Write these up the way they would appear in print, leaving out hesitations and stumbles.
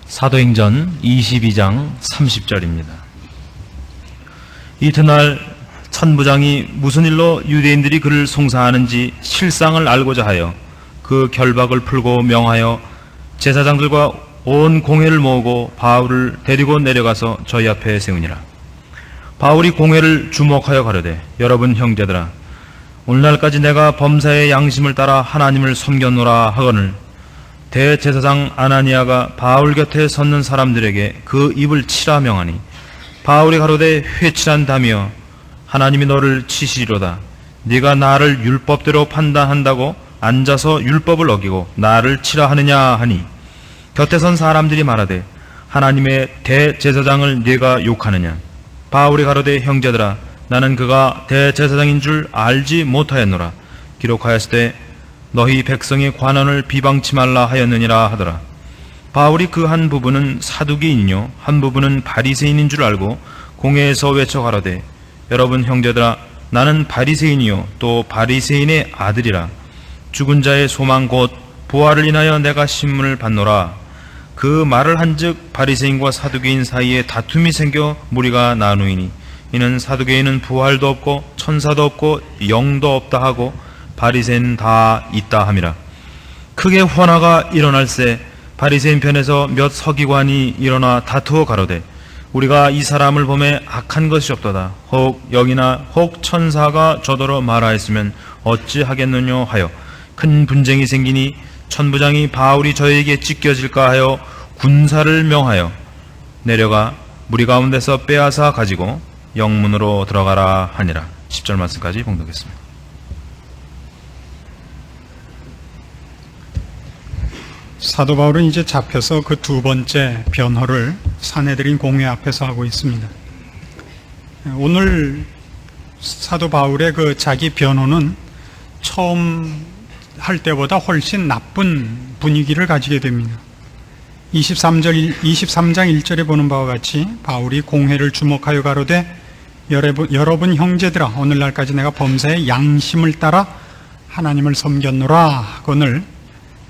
사도행전 22장 30절입니다. 이튿날 천부장이 무슨 일로 유대인들이 그를 송사하는지 실상을 알고자 하여 그 결박을 풀고 명하여 제사장들과 온 공회를 모으고 바울을 데리고 내려가서 저희 앞에 세우니라. 바울이 공회를 주목하여 가로되, 여러분 형제들아, 오늘날까지 내가 범사의 양심을 따라 하나님을 섬겼노라 하거늘, 대제사장 아나니아가 바울 곁에 섰는 사람들에게 그 입을 치라 명하니, 바울이 가로되, 회칠한다며 하나님이 너를 치시리로다. 네가 나를 율법대로 판단한다고 앉아서 율법을 어기고 나를 치라 하느냐 하니, 곁에 선 사람들이 말하되, 하나님의 대제사장을 네가 욕하느냐? 바울이 가로되, 형제들아, 나는 그가 대제사장인 줄 알지 못하였노라. 기록하였을 때 너희 백성의 관원을 비방치 말라 하였느니라 하더라. 바울이 그 한 부분은 사두개인이요 한 부분은 바리새인인 줄 알고 공회에서 외쳐 가로되, 여러분 형제들아, 나는 바리새인이요 또 바리새인의 아들이라. 죽은 자의 소망 곧 부활을 인하여 내가 신문을 받노라. 그 말을 한즉 바리새인과 사두개인 사이에 다툼이 생겨 무리가 나누이니, 이는 사두개인은 부활도 없고 천사도 없고 영도 없다 하고 바리새인은 다 있다 함이라. 크게 환화가 일어날새 바리새인 편에서 몇 서기관이 일어나 다투어 가로되, 우리가 이 사람을 보매 악한 것이 없도다. 혹 영이나 혹 천사가 저더러 말하였으면 어찌하겠느냐 하여 큰 분쟁이 생기니, 천부장이 바울이 저에게 찢겨질까 하여 군사를 명하여 내려가 무리 가운데서 빼앗아 가지고 영문으로 들어가라 하니라. 10절 말씀까지 봉독했습니다. 사도 바울은 이제 잡혀서 그 두 번째 변호를 사내들인 공회 앞에서 하고 있습니다. 오늘 사도 바울의 그 자기 변호는 처음 할 때보다 훨씬 나쁜 분위기를 가지게 됩니다. 23장 1절에 보는 바와 같이 바울이 공회를 주목하여 가로되, 여러분 형제들아, 오늘날까지 내가 범사의 양심을 따라 하나님을 섬겼노라 하거늘,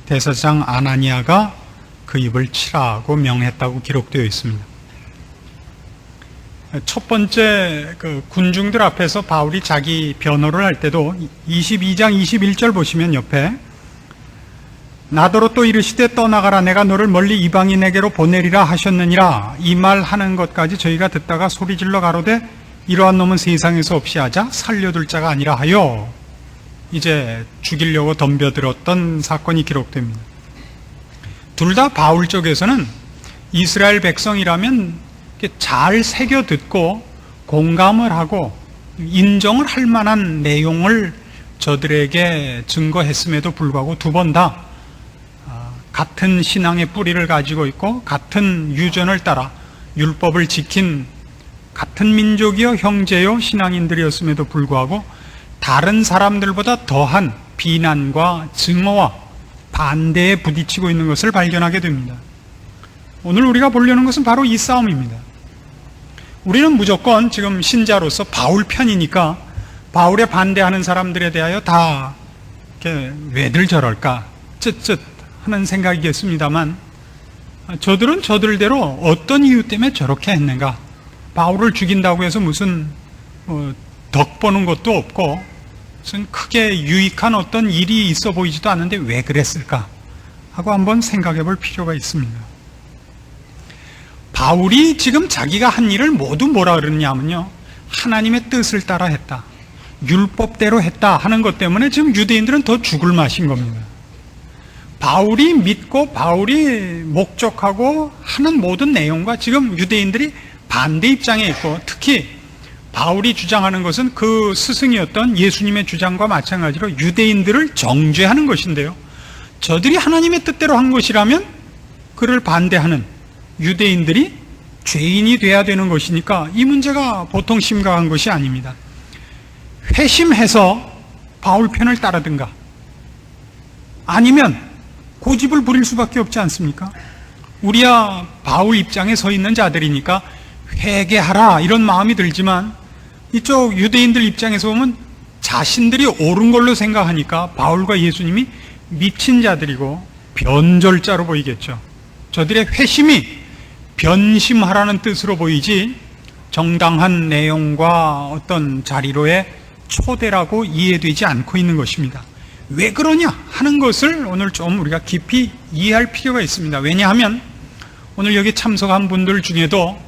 대제사장 아나니아가 그 입을 치라고 명했다고 기록되어 있습니다. 첫 번째 그 군중들 앞에서 바울이 자기 변호를 할 때도 22장 21절 보시면 옆에, 나더러 또 이르시되 떠나가라, 내가 너를 멀리 이방인에게로 보내리라 하셨느니라. 이 말 하는 것까지 저희가 듣다가 소리질러 가로되, 이러한 놈은 세상에서 없이 하자, 살려둘 자가 아니라 하여 이제 죽이려고 덤벼들었던 사건이 기록됩니다. 둘 다 바울 쪽에서는 이스라엘 백성이라면 잘 새겨 듣고 공감을 하고 인정을 할 만한 내용을 저들에게 증거했음에도 불구하고 두 번 다 같은 신앙의 뿌리를 가지고 있고 같은 유전을 따라 율법을 지킨 같은 민족이요 형제요 신앙인들이었음에도 불구하고 다른 사람들보다 더한 비난과 증오와 반대에 부딪히고 있는 것을 발견하게 됩니다. 오늘 우리가 보려는 것은 바로 이 싸움입니다. 우리는 무조건 지금 신자로서 바울 편이니까 바울에 반대하는 사람들에 대하여 다 이렇게 왜들 저럴까 쯧쯧 하는 생각이겠습니다만, 저들은 저들대로 어떤 이유 때문에 저렇게 했는가, 바울을 죽인다고 해서 무슨 덕 보는 것도 없고 무슨 크게 유익한 어떤 일이 있어 보이지도 않는데 왜 그랬을까 하고 한번 생각해 볼 필요가 있습니다. 바울이 지금 자기가 한 일을 모두 뭐라 그러냐면요, 하나님의 뜻을 따라 했다, 율법대로 했다 하는 것 때문에 지금 유대인들은 더 죽을 맛인 겁니다. 바울이 믿고 바울이 목적하고 하는 모든 내용과 지금 유대인들이 반대 입장에 있고, 특히 바울이 주장하는 것은 그 스승이었던 예수님의 주장과 마찬가지로 유대인들을 정죄하는 것인데요, 저들이 하나님의 뜻대로 한 것이라면 그를 반대하는 유대인들이 죄인이 돼야 되는 것이니까 이 문제가 보통 심각한 것이 아닙니다. 회심해서 바울 편을 따르든가 아니면 고집을 부릴 수밖에 없지 않습니까? 우리야 바울 입장에 서 있는 자들이니까 회개하라 이런 마음이 들지만, 이쪽 유대인들 입장에서 보면 자신들이 옳은 걸로 생각하니까 바울과 예수님이 미친 자들이고 변절자로 보이겠죠. 저들의 회심이 변심하라는 뜻으로 보이지 정당한 내용과 어떤 자리로의 초대라고 이해되지 않고 있는 것입니다. 왜 그러냐 하는 것을 오늘 좀 우리가 깊이 이해할 필요가 있습니다. 왜냐하면 오늘 여기 참석한 분들 중에도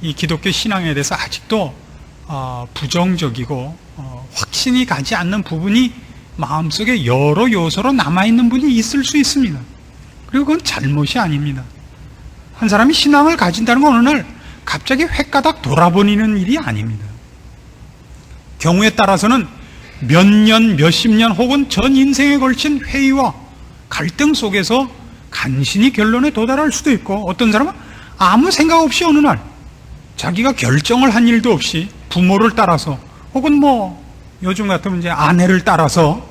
이 기독교 신앙에 대해서 아직도 부정적이고 확신이 가지 않는 부분이 마음속에 여러 요소로 남아있는 분이 있을 수 있습니다. 그리고 그건 잘못이 아닙니다. 한 사람이 신앙을 가진다는 건 어느 날 갑자기 획가닥 돌아버리는 일이 아닙니다. 경우에 따라서는 몇 년, 몇십 년 혹은 전 인생에 걸친 회의와 갈등 속에서 간신히 결론에 도달할 수도 있고, 어떤 사람은 아무 생각 없이 어느 날 자기가 결정을 한 일도 없이 부모를 따라서 혹은 요즘 같으면 이제 아내를 따라서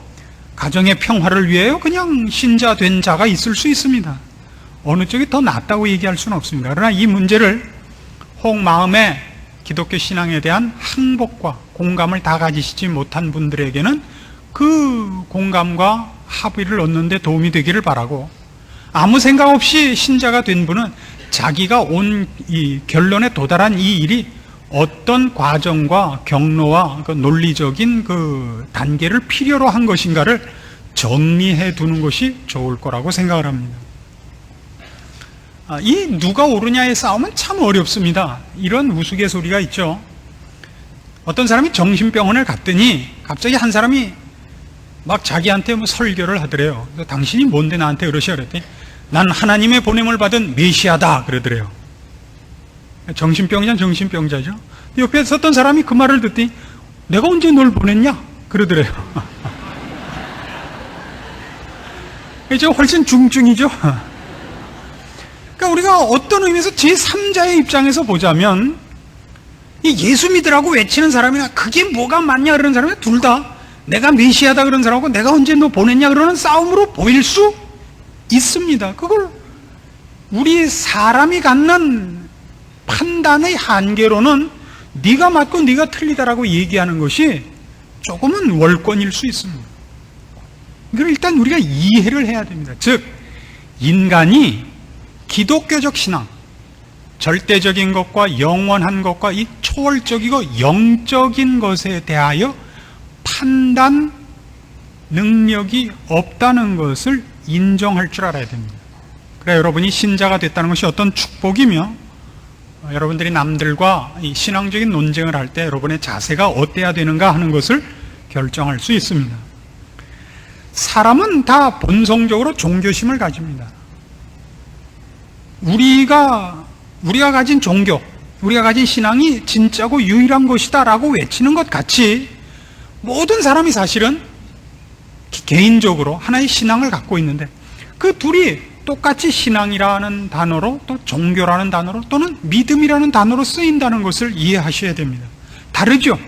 가정의 평화를 위해 그냥 신자 된 자가 있을 수 있습니다. 어느 쪽이 더 낫다고 얘기할 수는 없습니다. 그러나 이 문제를 혹 마음에 기독교 신앙에 대한 항복과 공감을 다 가지시지 못한 분들에게는 그 공감과 합의를 얻는 데 도움이 되기를 바라고, 아무 생각 없이 신자가 된 분은 자기가 온 이 결론에 도달한 이 일이 어떤 과정과 경로와 그 논리적인 그 단계를 필요로 한 것인가를 정리해 두는 것이 좋을 거라고 생각을 합니다. 이 누가 옳으냐의 싸움은 참 어렵습니다. 이런 우스갯소리가 있죠. 어떤 사람이 정신병원을 갔더니 갑자기 한 사람이 막 자기한테 설교를 하더래요. 당신이 뭔데 나한테 그러시오 그랬더니 난 하나님의 보냄을 받은 메시아다 그러더래요. 정신병이냐 정신병자죠. 옆에 섰던 사람이 그 말을 듣더니 내가 언제 널 보냈냐 그러더래요. 이제 훨씬 중증이죠. 그러니까 우리가 어떤 의미에서 제3자의 입장에서 보자면 이 예수 믿으라고 외치는 사람이나 그게 뭐가 맞냐 그러는 사람이 둘 다 내가 메시아다 그런 사람하고 내가 언제 너 보냈냐 그러는 싸움으로 보일 수 있습니다. 그걸 우리 사람이 갖는 판단의 한계로는 네가 맞고 네가 틀리다라고 얘기하는 것이 조금은 월권일 수 있습니다. 이걸 일단 우리가 이해를 해야 됩니다. 즉 인간이 기독교적 신앙, 절대적인 것과 영원한 것과 이 초월적이고 영적인 것에 대하여 판단 능력이 없다는 것을 인정할 줄 알아야 됩니다. 그래 여러분이 신자가 됐다는 것이 어떤 축복이며 여러분들이 남들과 이 신앙적인 논쟁을 할 때 여러분의 자세가 어때야 되는가 하는 것을 결정할 수 있습니다. 사람은 다 본성적으로 종교심을 가집니다. 우리가 가진 종교, 우리가 가진 신앙이 진짜고 유일한 것이다 라고 외치는 것 같이 모든 사람이 사실은 개인적으로 하나의 신앙을 갖고 있는데 그 둘이 똑같이 신앙이라는 단어로 또 종교라는 단어로 또는 믿음이라는 단어로 쓰인다는 것을 이해하셔야 됩니다. 다르죠?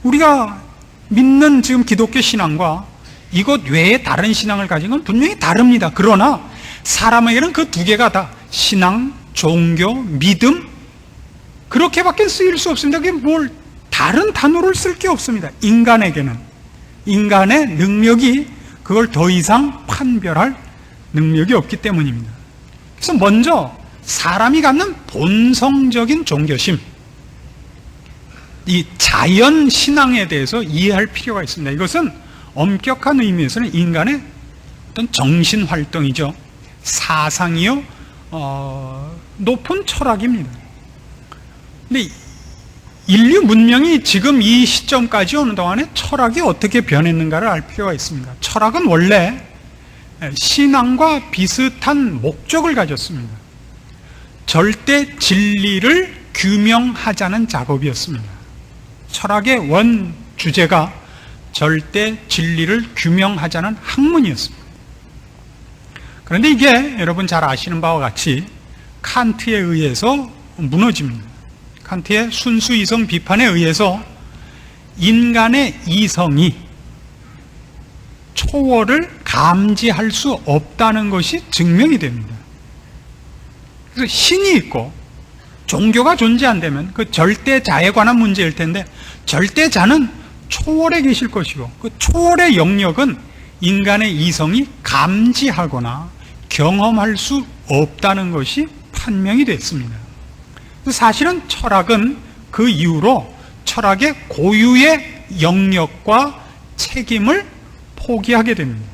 우리가 믿는 지금 기독교 신앙과 이것 외에 다른 신앙을 가진 건 분명히 다릅니다. 그러나 사람에게는 그 두 개가 다 신앙, 종교, 믿음 그렇게밖에 쓰일 수 없습니다. 그게 뭘 다른 단어를 쓸 게 없습니다. 인간에게는 인간의 능력이 그걸 더 이상 판별할 능력이 없기 때문입니다. 그래서 먼저 사람이 갖는 본성적인 종교심, 이 자연 신앙에 대해서 이해할 필요가 있습니다. 이것은 엄격한 의미에서는 인간의 어떤 정신 활동이죠. 사상이요, 높은 철학입니다. 근데 인류 문명이 지금 이 시점까지 오는 동안에 철학이 어떻게 변했는가를 알 필요가 있습니다. 철학은 원래 신앙과 비슷한 목적을 가졌습니다. 절대 진리를 규명하자는 작업이었습니다. 철학의 원 주제가 절대 진리를 규명하자는 학문이었습니다. 그런데 이게 여러분 잘 아시는 바와 같이 칸트에 의해서 무너집니다. 칸트의 순수 이성 비판에 의해서 인간의 이성이 초월을 감지할 수 없다는 것이 증명이 됩니다. 그래서 신이 있고 종교가 존재한다면 그 절대자에 관한 문제일 텐데 절대자는 초월에 계실 것이고 그 초월의 영역은 인간의 이성이 감지하거나 경험할 수 없다는 것이 판명이 됐습니다. 사실은 철학은 그 이후로 철학의 고유의 영역과 책임을 포기하게 됩니다.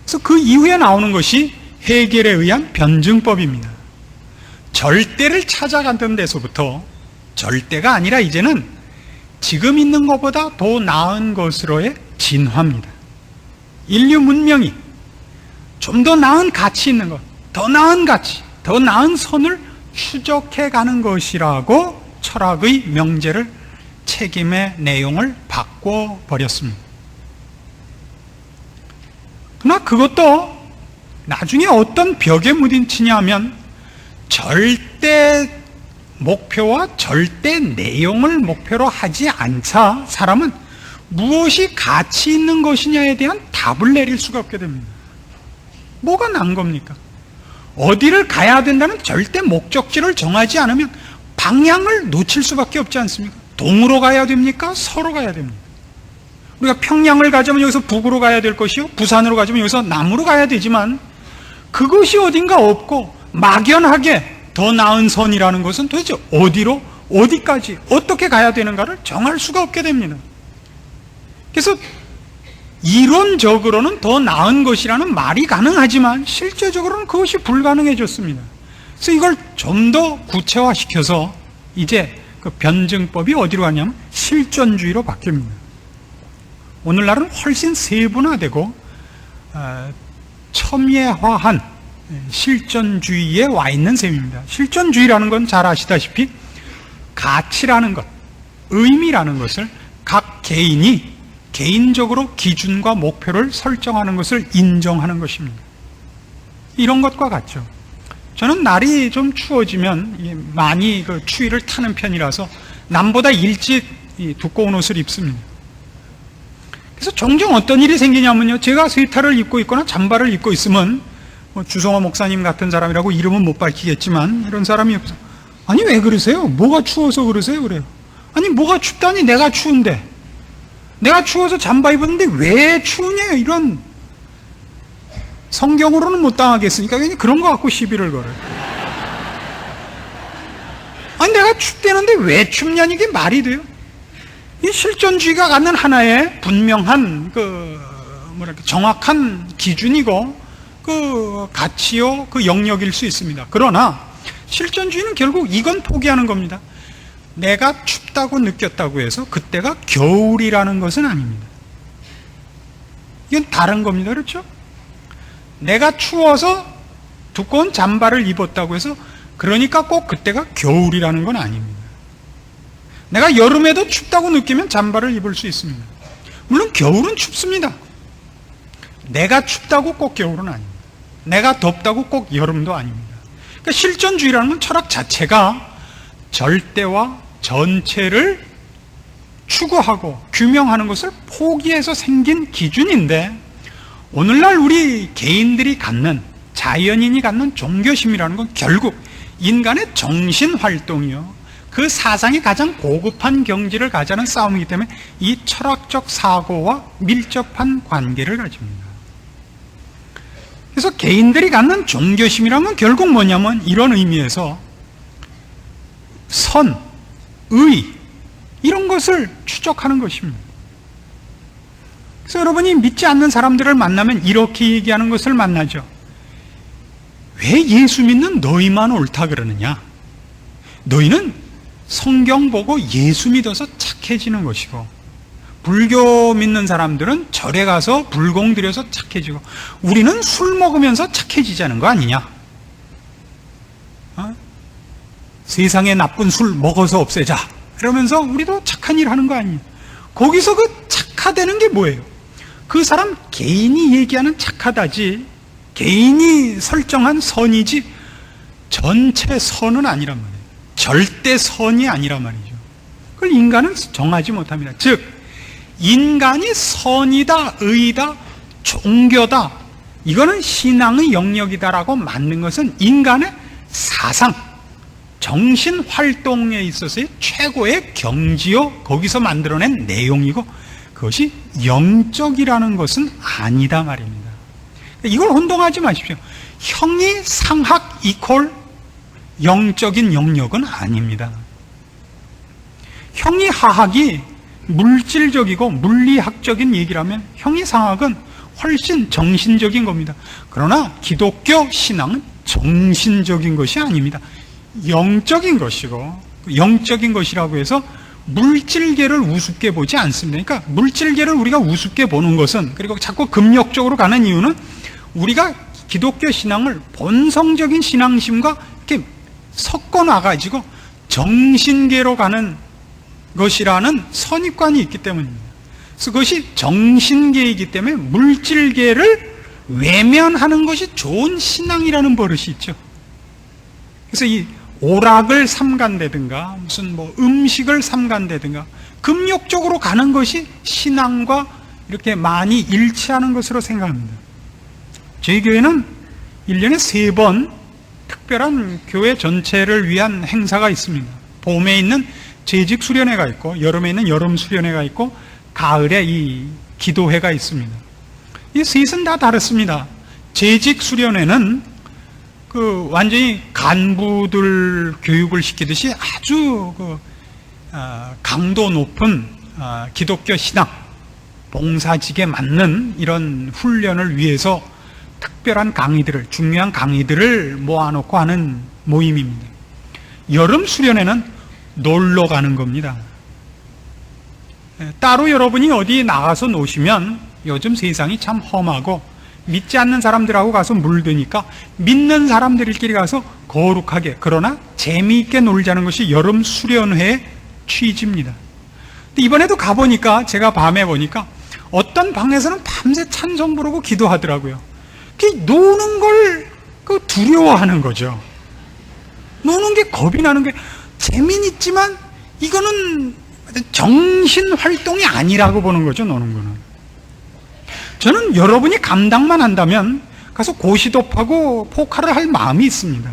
그래서 그 이후에 나오는 것이 헤겔에 의한 변증법입니다. 절대를 찾아가던 데서부터 절대가 아니라 이제는 지금 있는 것보다 더 나은 것으로의 진화입니다. 인류 문명이 좀 더 나은 가치 있는 것, 더 나은 가치, 더 나은 선을 추적해 가는 것이라고 철학의 명제를, 책임의 내용을 바꿔버렸습니다. 그러나 그것도 나중에 어떤 벽에 부딪히냐 하면 절대 목표와 절대 내용을 목표로 하지 않자 사람은 무엇이 가치 있는 것이냐에 대한 답을 내릴 수가 없게 됩니다. 뭐가 난 겁니까? 어디를 가야 된다는 절대 목적지를 정하지 않으면 방향을 놓칠 수밖에 없지 않습니까? 동으로 가야 됩니까? 서로 가야 됩니까? 우리가 평양을 가자면 여기서 북으로 가야 될 것이요, 부산으로 가자면 여기서 남으로 가야 되지만 그것이 어딘가 없고 막연하게 더 나은 선이라는 것은 도대체 어디로, 어디까지, 어떻게 가야 되는가를 정할 수가 없게 됩니다. 그래서 이론적으로는 더 나은 것이라는 말이 가능하지만 실제적으로는 그것이 불가능해졌습니다. 그래서 이걸 좀 더 구체화시켜서 이제 그 변증법이 어디로 가냐면 실존주의로 바뀝니다. 오늘날은 훨씬 세분화되고 첨예화한 실존주의에 와 있는 셈입니다. 실존주의라는 건 잘 아시다시피 가치라는 것, 의미라는 것을 각 개인이 개인적으로 기준과 목표를 설정하는 것을 인정하는 것입니다. 이런 것과 같죠. 저는 날이 좀 추워지면 많이 그 추위를 타는 편이라서 남보다 일찍 두꺼운 옷을 입습니다. 그래서 종종 어떤 일이 생기냐면요, 제가 세타를 입고 있거나 잠바를 입고 있으면 주성호 목사님 같은 사람이라고 이름은 못 밝히겠지만 이런 사람이 없어. 아니 왜 그러세요? 뭐가 추워서 그러세요? 그래요. 아니 뭐가 춥다니, 내가 추운데, 내가 추워서 잠바 입었는데 왜 추우냐, 이런. 성경으로는 못 당하겠으니까 괜히 그런 거 갖고 시비를 걸어요. 아니 내가 춥다는데 왜 춥냐니, 이게 말이 돼요? 이 실존주의가 갖는 하나의 분명한 정확한 기준이고 그 가치요, 그 영역일 수 있습니다. 그러나 실존주의는 결국 이건 포기하는 겁니다. 내가 춥다고 느꼈다고 해서 그때가 겨울이라는 것은 아닙니다. 이건 다른 겁니다. 그렇죠? 내가 추워서 두꺼운 잠바를 입었다고 해서 그러니까 꼭 그때가 겨울이라는 건 아닙니다. 내가 여름에도 춥다고 느끼면 잠바를 입을 수 있습니다. 물론 겨울은 춥습니다. 내가 춥다고 꼭 겨울은 아닙니다. 내가 덥다고 꼭 여름도 아닙니다. 그러니까 실존주의라는 건 철학 자체가 절대와 전체를 추구하고 규명하는 것을 포기해서 생긴 기준인데, 오늘날 우리 개인들이 갖는, 자연인이 갖는 종교심이라는 건 결국 인간의 정신활동이요, 그 사상이 가장 고급한 경지를 가자는 싸움이기 때문에 이 철학적 사고와 밀접한 관계를 가집니다. 그래서 개인들이 갖는 종교심이란 건 결국 뭐냐면 이런 의미에서 선, 의, 이런 것을 추적하는 것입니다. 그래서 여러분이 믿지 않는 사람들을 만나면 이렇게 얘기하는 것을 만나죠. 왜 예수 믿는 너희만 옳다 그러느냐? 너희는 성경 보고 예수 믿어서 착해지는 것이고, 불교 믿는 사람들은 절에 가서 불공 들여서 착해지고, 우리는 술 먹으면서 착해지자는 거 아니냐? 세상에 나쁜 술 먹어서 없애자, 이러면서 우리도 착한 일 하는 거 아니에요? 거기서 그 착하다는 게 뭐예요? 그 사람 개인이 얘기하는 착하다지, 개인이 설정한 선이지 전체 선은 아니란 말이에요. 절대 선이 아니란 말이죠. 그걸 인간은 정하지 못합니다. 즉 인간이 선이다, 의다, 종교다, 이거는 신앙의 영역이다라고 만든 것은 인간의 사상, 정신활동에 있어서의 최고의 경지요, 거기서 만들어낸 내용이고, 그것이 영적이라는 것은 아니다 말입니다. 이걸 혼동하지 마십시오. 형이 상학 이퀄 영적인 영역은 아닙니다. 형이 하학이 물질적이고 물리학적인 얘기라면 형이 상학은 훨씬 정신적인 겁니다. 그러나 기독교 신앙은 정신적인 것이 아닙니다. 영적인 것이고, 영적인 것이라고 해서 물질계를 우습게 보지 않습니다. 그러니까 물질계를 우리가 우습게 보는 것은, 그리고 자꾸 금욕적으로 가는 이유는 우리가 기독교 신앙을 본성적인 신앙심과 이렇게 섞어 놔가지고 정신계로 가는 것이라는 선입관이 있기 때문입니다. 그래서 그것이 정신계이기 때문에 물질계를 외면하는 것이 좋은 신앙이라는 버릇이 있죠. 그래서 이 오락을 삼간다든가 무슨 뭐 음식을 삼간다든가 금욕적으로 가는 것이 신앙과 이렇게 많이 일치하는 것으로 생각합니다. 저희 교회는 1년에 3번 특별한 교회 전체를 위한 행사가 있습니다. 봄에 있는 재직 수련회가 있고, 여름에 있는 여름 수련회가 있고, 가을에 이 기도회가 있습니다. 이 셋은 다 다릅니다. 재직 수련회는 완전히 간부들 교육을 시키듯이 아주 강도 높은 기독교 신앙, 봉사직에 맞는 이런 훈련을 위해서 특별한 강의들을, 중요한 강의들을 모아놓고 하는 모임입니다. 여름 수련회는 놀러 가는 겁니다. 따로 여러분이 어디 나가서 노시면 요즘 세상이 참 험하고 믿지 않는 사람들하고 가서 물드니까 믿는 사람들끼리 가서 거룩하게, 그러나 재미있게 놀자는 것이 여름 수련회의 취지입니다. 근데 이번에도 가보니까, 제가 밤에 보니까 어떤 방에서는 밤새 찬송 부르고 기도하더라고요. 노는 걸 두려워하는 거죠. 노는 게 겁이 나는 게, 재미는 있지만 이거는 정신 활동이 아니라고 보는 거죠, 노는 거는. 저는 여러분이 감당만 한다면 가서 고시도하고 포카를 할 마음이 있습니다.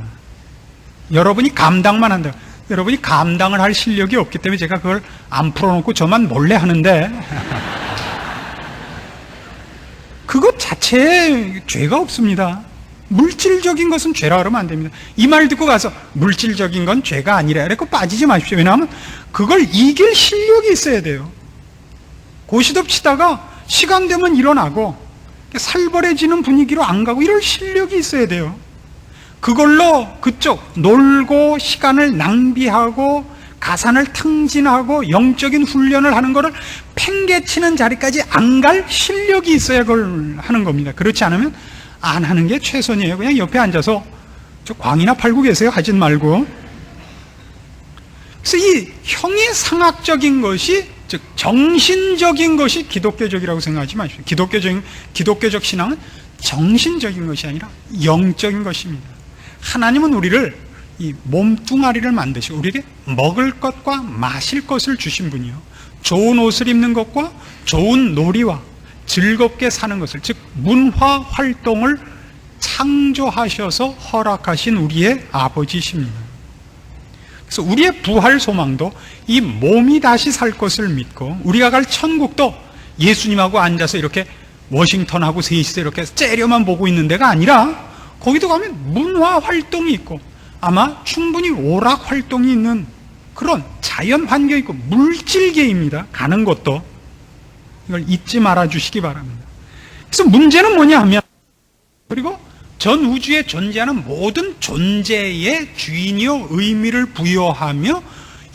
여러분이 감당만 한다. 여러분이 감당을 할 실력이 없기 때문에 제가 그걸 안 풀어놓고 저만 몰래 하는데 그것 자체에 죄가 없습니다. 물질적인 것은 죄라 그러면 안 됩니다. 이 말 듣고 가서 물질적인 건 죄가 아니라 이렇게 빠지지 마십시오. 왜냐하면 그걸 이길 실력이 있어야 돼요. 고시톱 치다가 시간 되면 일어나고 살벌해지는 분위기로 안 가고 이럴 실력이 있어야 돼요. 그걸로 그쪽 놀고 시간을 낭비하고 가산을 탕진하고 영적인 훈련을 하는 거를 팽개치는 자리까지 안 갈 실력이 있어야 그걸 하는 겁니다. 그렇지 않으면 안 하는 게 최선이에요. 그냥 옆에 앉아서 저 광이나 팔고 계세요. 하진 말고. 그래서 이 형의 상학적인 것이, 즉 정신적인 것이 기독교적이라고 생각하지 마십시오. 기독교적 신앙은 정신적인 것이 아니라 영적인 것입니다. 하나님은 우리를 이 몸뚱아리를 만드시고 우리에게 먹을 것과 마실 것을 주신 분이요, 좋은 옷을 입는 것과 좋은 놀이와 즐겁게 사는 것을, 즉 문화 활동을 창조하셔서 허락하신 우리의 아버지십니다. 그래서 우리의 부활 소망도 이 몸이 다시 살 것을 믿고, 우리가 갈 천국도 예수님하고 앉아서 이렇게 워싱턴하고 셋이서 이렇게 째려만 보고 있는 데가 아니라 거기도 가면 문화 활동이 있고 아마 충분히 오락 활동이 있는 그런 자연 환경이 있고 물질계입니다. 가는 것도. 이걸 잊지 말아 주시기 바랍니다. 그래서 문제는 뭐냐 하면, 그리고 전 우주에 존재하는 모든 존재의 주인이요 의미를 부여하며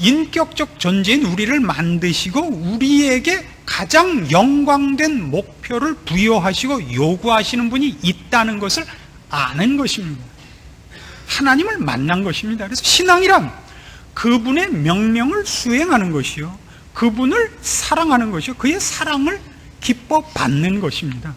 인격적 존재인 우리를 만드시고 우리에게 가장 영광된 목표를 부여하시고 요구하시는 분이 있다는 것을 아는 것입니다. 하나님을 만난 것입니다. 그래서 신앙이란 그분의 명령을 수행하는 것이요, 그분을 사랑하는 것이요, 그의 사랑을 기뻐 받는 것입니다.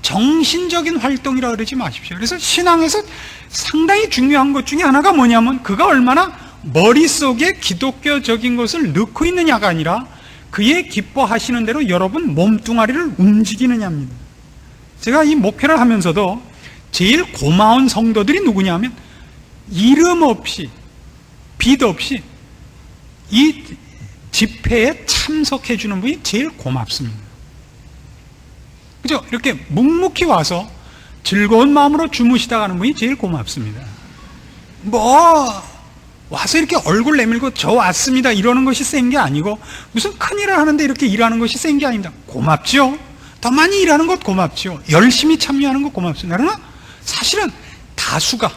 정신적인 활동이라 그러지 마십시오. 그래서 신앙에서 상당히 중요한 것 중에 하나가 뭐냐면, 그가 얼마나 머릿속에 기독교적인 것을 넣고 있느냐가 아니라 그의 기뻐하시는 대로 여러분 몸뚱아리를 움직이느냐입니다. 제가 이 목회를 하면서도 제일 고마운 성도들이 누구냐면, 이름 없이 빚 없이 이 집회에 참석해 주는 분이 제일 고맙습니다. 그죠? 이렇게 묵묵히 와서 즐거운 마음으로 주무시다 가는 분이 제일 고맙습니다. 뭐 와서 이렇게 얼굴 내밀고 저 왔습니다 이러는 것이 센 게 아니고, 무슨 큰일을 하는데 이렇게 일하는 것이 센 게 아닙니다. 고맙죠. 더 많이 일하는 것 고맙죠. 열심히 참여하는 것 고맙습니다. 그러나 사실은 다수가,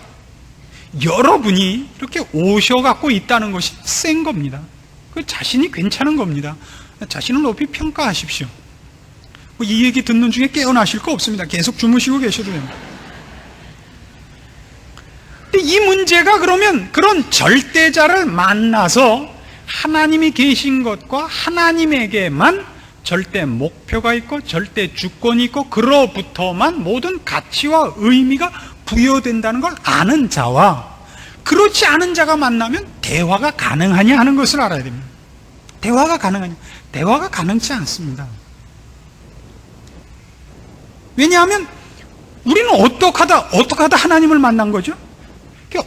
여러분이 이렇게 오셔갖고 있다는 것이 센 겁니다. 그 자신이 괜찮은 겁니다. 자신을 높이 평가하십시오. 뭐 이 얘기 듣는 중에 깨어나실 거 없습니다. 계속 주무시고 계셔도 됩니다. 근데 이 문제가 그러면 그런 절대자를 만나서 하나님이 계신 것과 하나님에게만 절대 목표가 있고 절대 주권이 있고 그로부터만 모든 가치와 의미가 부여된다는 걸 아는 자와 그렇지 않은 자가 만나면 대화가 가능하냐 하는 것을 알아야 됩니다. 대화가 가능하냐? 대화가 가능치 않습니다. 왜냐하면 우리는 어떻게 하다 하나님을 만난 거죠?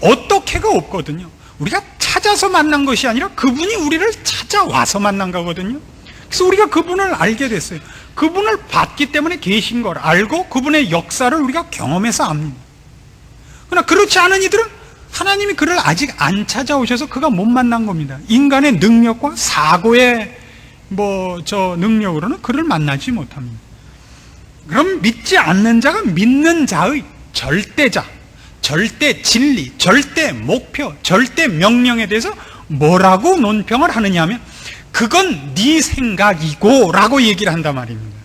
어떻게가 없거든요. 우리가 찾아서 만난 것이 아니라 그분이 우리를 찾아와서 만난 거거든요. 그래서 우리가 그분을 알게 됐어요. 그분을 봤기 때문에 계신 걸 알고 그분의 역사를 우리가 경험해서 압니다. 그러나 그렇지 않은 이들은 하나님이 그를 아직 안 찾아오셔서 그가 못 만난 겁니다. 인간의 능력과 사고의 능력으로는 그를 만나지 못합니다. 그럼 믿지 않는 자가 믿는 자의 절대자, 절대 진리, 절대 목표, 절대 명령에 대해서 뭐라고 논평을 하느냐 하면 그건 네 생각이고 라고 얘기를 한단 말입니다.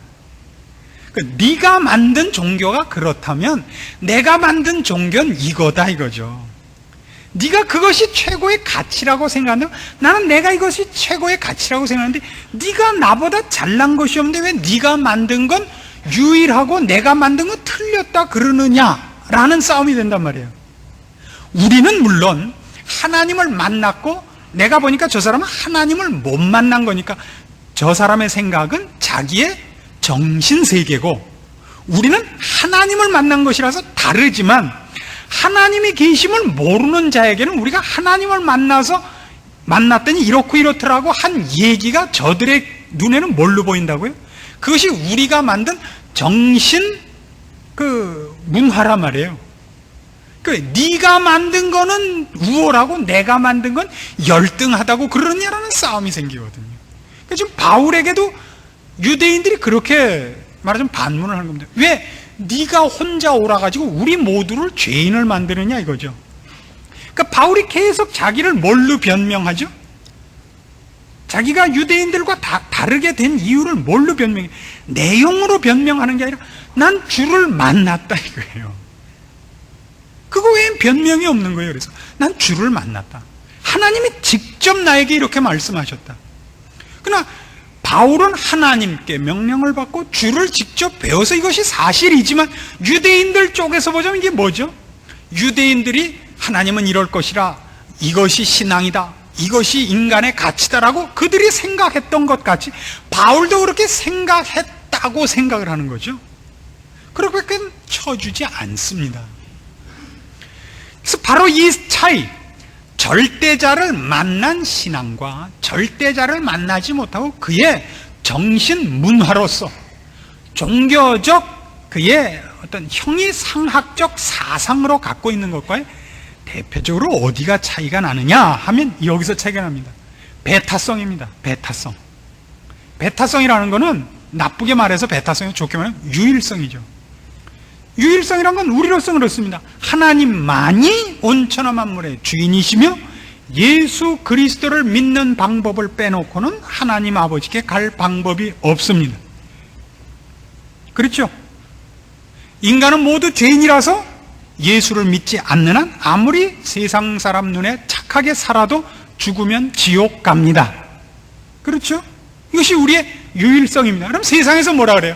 네가 만든 종교가 그렇다면 내가 만든 종교는 이거다 이거죠. 네가 그것이 최고의 가치라고 생각한다면 나는 내가 이것이 최고의 가치라고 생각하는데 네가 나보다 잘난 것이 없는데 왜 네가 만든 건 유일하고 내가 만든 건 틀렸다 그러느냐라는 싸움이 된단 말이에요. 우리는 물론 하나님을 만났고 내가 보니까 저 사람은 하나님을 못 만난 거니까 저 사람의 생각은 자기의 정신세계고 우리는 하나님을 만난 것이라서 다르지만 하나님이 계심을 모르는 자에게는 우리가 하나님을 만났더니 이렇고 이렇더라고 한 얘기가 저들의 눈에는 뭘로 보인다고요? 그것이 우리가 만든 정신 문화란 말이에요. 네가 만든 거는 우월하고 내가 만든 건 열등하다고 그러느냐라는 싸움이 생기거든요. 지금 바울에게도 유대인들이 그렇게 말하자면 반문을 하는 겁니다. 왜 네가 혼자 오라가지고 우리 모두를 죄인을 만드느냐 이거죠. 그러니까 바울이 계속 자기를 뭘로 변명하죠? 자기가 유대인들과 다르게 된 이유를 뭘로 변명해? 내용으로 변명하는 게 아니라 난 주를 만났다 이거예요. 그거 외엔 변명이 없는 거예요. 그래서 난 주를 만났다. 하나님이 직접 나에게 이렇게 말씀하셨다. 그러나 바울은 하나님께 명령을 받고 주를 직접 배워서 이것이 사실이지만 유대인들 쪽에서 보자면 이게 뭐죠? 유대인들이 하나님은 이럴 것이라 이것이 신앙이다. 이것이 인간의 가치다라고 그들이 생각했던 것 같이 바울도 그렇게 생각했다고 생각을 하는 거죠. 그렇게 쳐주지 않습니다. 그래서 바로 이 차이, 절대자를 만난 신앙과 절대자를 만나지 못하고 그의 정신 문화로서 종교적 그의 어떤 형이상학적 사상으로 갖고 있는 것과의 대표적으로 어디가 차이가 나느냐 하면 여기서 차이가 납니다. 배타성입니다. 배타성. 배타성이라는 것은 나쁘게 말해서 배타성이 좋게 말하면 유일성이죠. 유일성이란 건 우리로서 그렇습니다. 하나님만이 온천하 만물의 주인이시며 예수 그리스도를 믿는 방법을 빼놓고는 하나님 아버지께 갈 방법이 없습니다. 그렇죠? 인간은 모두 죄인이라서 예수를 믿지 않는 한 아무리 세상 사람 눈에 착하게 살아도 죽으면 지옥 갑니다. 그렇죠? 이것이 우리의 유일성입니다. 그럼 세상에서 뭐라 그래요?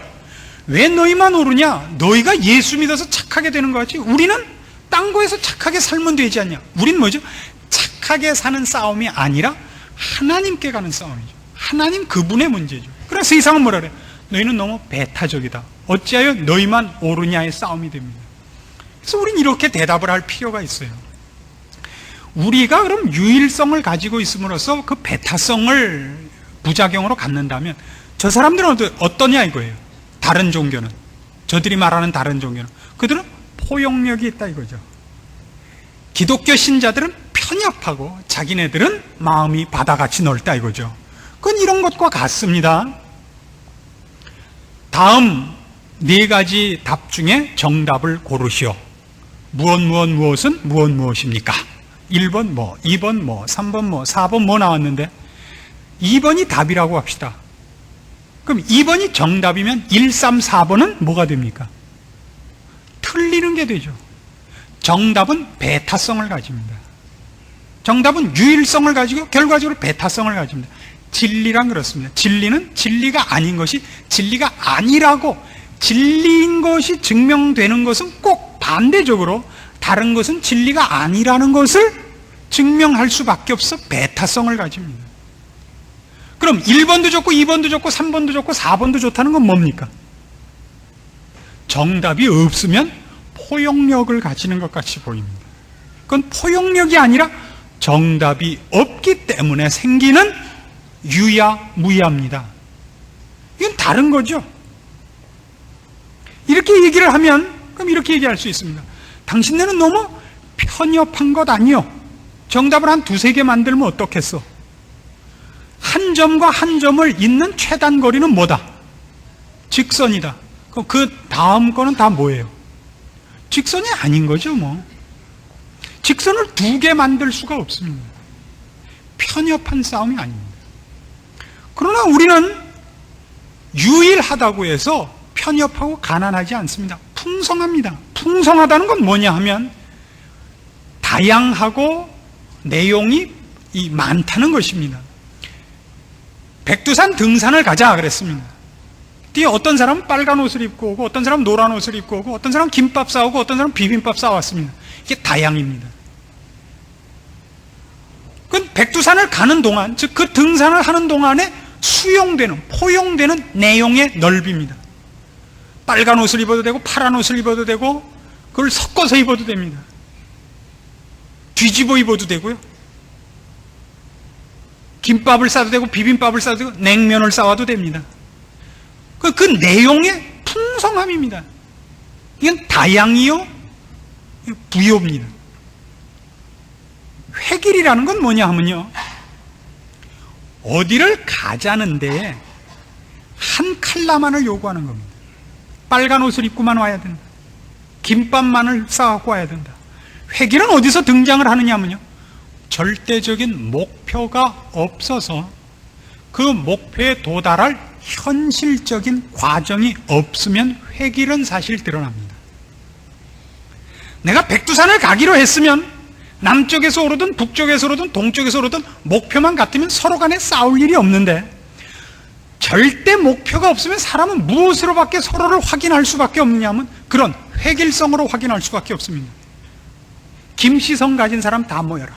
왜 너희만 오르냐? 너희가 예수 믿어서 착하게 되는 거 같지? 우리는 딴 거에서 착하게 살면 되지 않냐? 우린 뭐죠? 착하게 사는 싸움이 아니라 하나님께 가는 싸움이죠. 하나님 그분의 문제죠. 그래서 세상은 뭐라 그래요? 너희는 너무 배타적이다. 어찌하여 너희만 오르냐의 싸움이 됩니다. 그래서 우린 이렇게 대답을 할 필요가 있어요. 우리가 그럼 유일성을 가지고 있음으로써 그 배타성을 부작용으로 갖는다면 저 사람들은 어떠냐 이거예요. 다른 종교는 저들이 말하는 다른 종교는 그들은 포용력이 있다 이거죠. 기독교 신자들은 편협하고 자기네들은 마음이 바다같이 넓다 이거죠. 그건 이런 것과 같습니다. 다음 네 가지 답 중에 정답을 고르시오. 무엇은 무엇입니까? 1번 뭐, 2번 뭐, 3번 뭐, 4번 뭐 나왔는데 2번이 답이라고 합시다. 그럼 2번이 정답이면 1, 3, 4번은 뭐가 됩니까? 틀리는 게 되죠. 정답은 베타성을 가집니다. 정답은 유일성을 가지고 결과적으로 베타성을 가집니다. 진리란 그렇습니다. 진리는 진리가 아닌 것이 진리가 아니라고, 진리인 것이 증명되는 것은 꼭 반대적으로 다른 것은 진리가 아니라는 것을 증명할 수밖에 없어 베타성을 가집니다. 그럼 1번도 좋고 2번도 좋고 3번도 좋고 4번도 좋다는 건 뭡니까? 정답이 없으면 포용력을 가지는 것 같이 보입니다. 그건 포용력이 아니라 정답이 없기 때문에 생기는 유야무야입니다. 이건 다른 거죠. 이렇게 얘기를 하면 그럼 이렇게 얘기할 수 있습니다. 당신네는 너무 편협한 것 아니요. 정답을 한 두세 개 만들면 어떻겠어? 한 점과 한 점을 잇는 최단 거리는 뭐다? 직선이다. 그럼 그 다음 거는 다 뭐예요? 직선이 아닌 거죠 뭐. 직선을 두 개 만들 수가 없습니다. 편협한 싸움이 아닙니다. 그러나 우리는 유일하다고 해서 편협하고 가난하지 않습니다. 풍성합니다. 풍성하다는 건 뭐냐 하면 다양하고 내용이 많다는 것입니다. 백두산 등산을 가자 그랬습니다. 뒤에 어떤 사람은 빨간 옷을 입고 오고 어떤 사람은 노란 옷을 입고 오고 어떤 사람은 김밥 싸오고 어떤 사람은 비빔밥 싸왔습니다. 이게 다양입니다. 그 백두산을 가는 동안, 즉 그 등산을 하는 동안에 수용되는, 포용되는 내용의 넓이입니다. 빨간 옷을 입어도 되고 파란 옷을 입어도 되고 그걸 섞어서 입어도 됩니다. 뒤집어 입어도 되고요. 김밥을 싸도 되고 비빔밥을 싸도 되고 냉면을 싸와도 됩니다. 그 내용의 풍성함입니다. 이건 다양이요 부요입니다. 획일이라는 건 뭐냐 하면요, 어디를 가자는데 한 칼라만을 요구하는 겁니다. 빨간 옷을 입고만 와야 된다. 김밥만을 싸갖고 와야 된다. 획일은 어디서 등장을 하느냐 하면요, 절대적인 목표가 없어서 그 목표에 도달할 현실적인 과정이 없으면 획일은 사실 드러납니다. 내가 백두산을 가기로 했으면 남쪽에서 오르든 북쪽에서 오르든 동쪽에서 오르든 목표만 같으면 서로 간에 싸울 일이 없는데, 절대 목표가 없으면 사람은 무엇으로밖에 서로를 확인할 수밖에 없느냐면 그런 획일성으로 확인할 수밖에 없습니다. 김시성 가진 사람 다 모여라,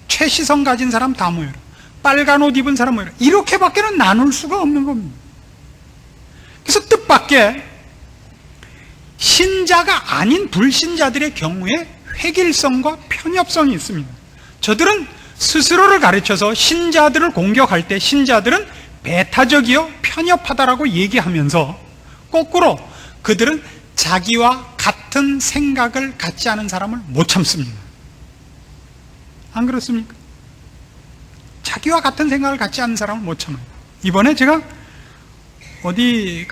최시성 가진 사람 다 모여라, 빨간 옷 입은 사람 모여라, 이렇게밖에는 나눌 수가 없는 겁니다. 그래서 뜻밖의 신자가 아닌 불신자들의 경우에 획일성과 편협성이 있습니다. 저들은 스스로를 가르쳐서 신자들을 공격할 때 신자들은 배타적이요 편협하다라고 얘기하면서 거꾸로 그들은 자기와 같은 생각을 갖지 않은 사람을 못 참습니다. 안 그렇습니까? 자기와 같은 생각을 갖지 않는 사람을 못 참아요. 이번에 제가 어디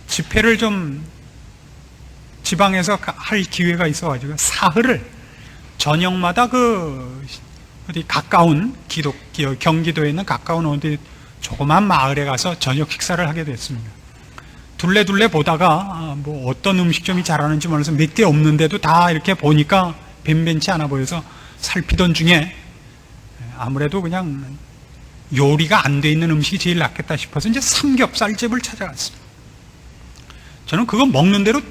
집회를 좀 지방에서 할 기회가 있어가지고 사흘을 저녁마다 어디 가까운 경기도에 있는 가까운 어디 조그만 마을에 가서 저녁 식사를 하게 됐습니다. 둘레둘레 보다가 뭐 어떤 음식점이 잘하는지 몰라서 몇 개 없는데도 다 이렇게 보니까 뱀변치 않아 보여서 살피던 중에 아무래도 그냥 요리가 안 돼 있는 음식이 제일 낫겠다 싶어서 이제 삼겹살집을 찾아갔습니다. 저는 그거 먹는 대로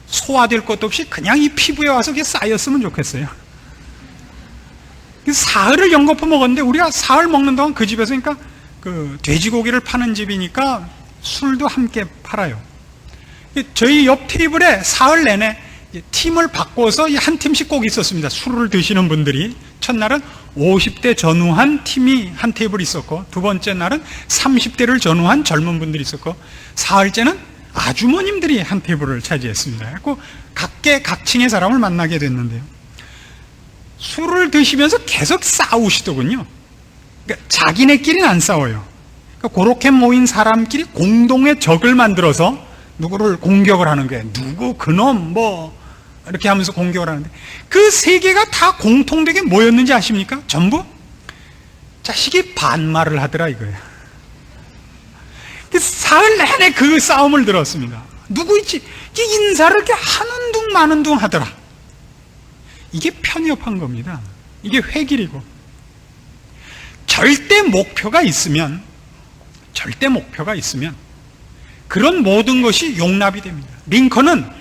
소화될 것도 없이 그냥 이 피부에 와서 그게 쌓였으면 좋겠어요. 사흘을 연거푸 먹었는데, 우리가 사흘 먹는 동안 그 집에서 그러니까 돼지고기를 파는 집이니까 술도 함께 팔아요. 저희 옆 테이블에 사흘 내내 팀을 바꿔서 한 팀씩 꼭 있었습니다. 술을 드시는 분들이. 첫날은 50대 전후한 팀이 한 테이블 있었고, 두 번째 날은 30대를 전후한 젊은 분들이 있었고, 사흘째는 아주머님들이 한 테이블을 차지했습니다. 그래서 각계 각층의 사람을 만나게 됐는데요. 술을 드시면서 계속 싸우시더군요. 그러니까 자기네끼리는 안 싸워요. 그러니까 그렇게 모인 사람끼리 공동의 적을 만들어서 누구를 공격을 하는 거예요. 누구 그놈 뭐 이렇게 하면서 공격을 하는데, 그 세 개가 다 공통되게 뭐였는지 아십니까? 전부 자식이 반말을 하더라 이거예요. 사흘 내내 그 싸움을 들었습니다. 누구 있지? 인사를 이렇게 하는 둥 마는 둥 하더라. 이게 편협한 겁니다. 이게 획일이고, 절대 목표가 있으면 그런 모든 것이 용납이 됩니다. 링컨은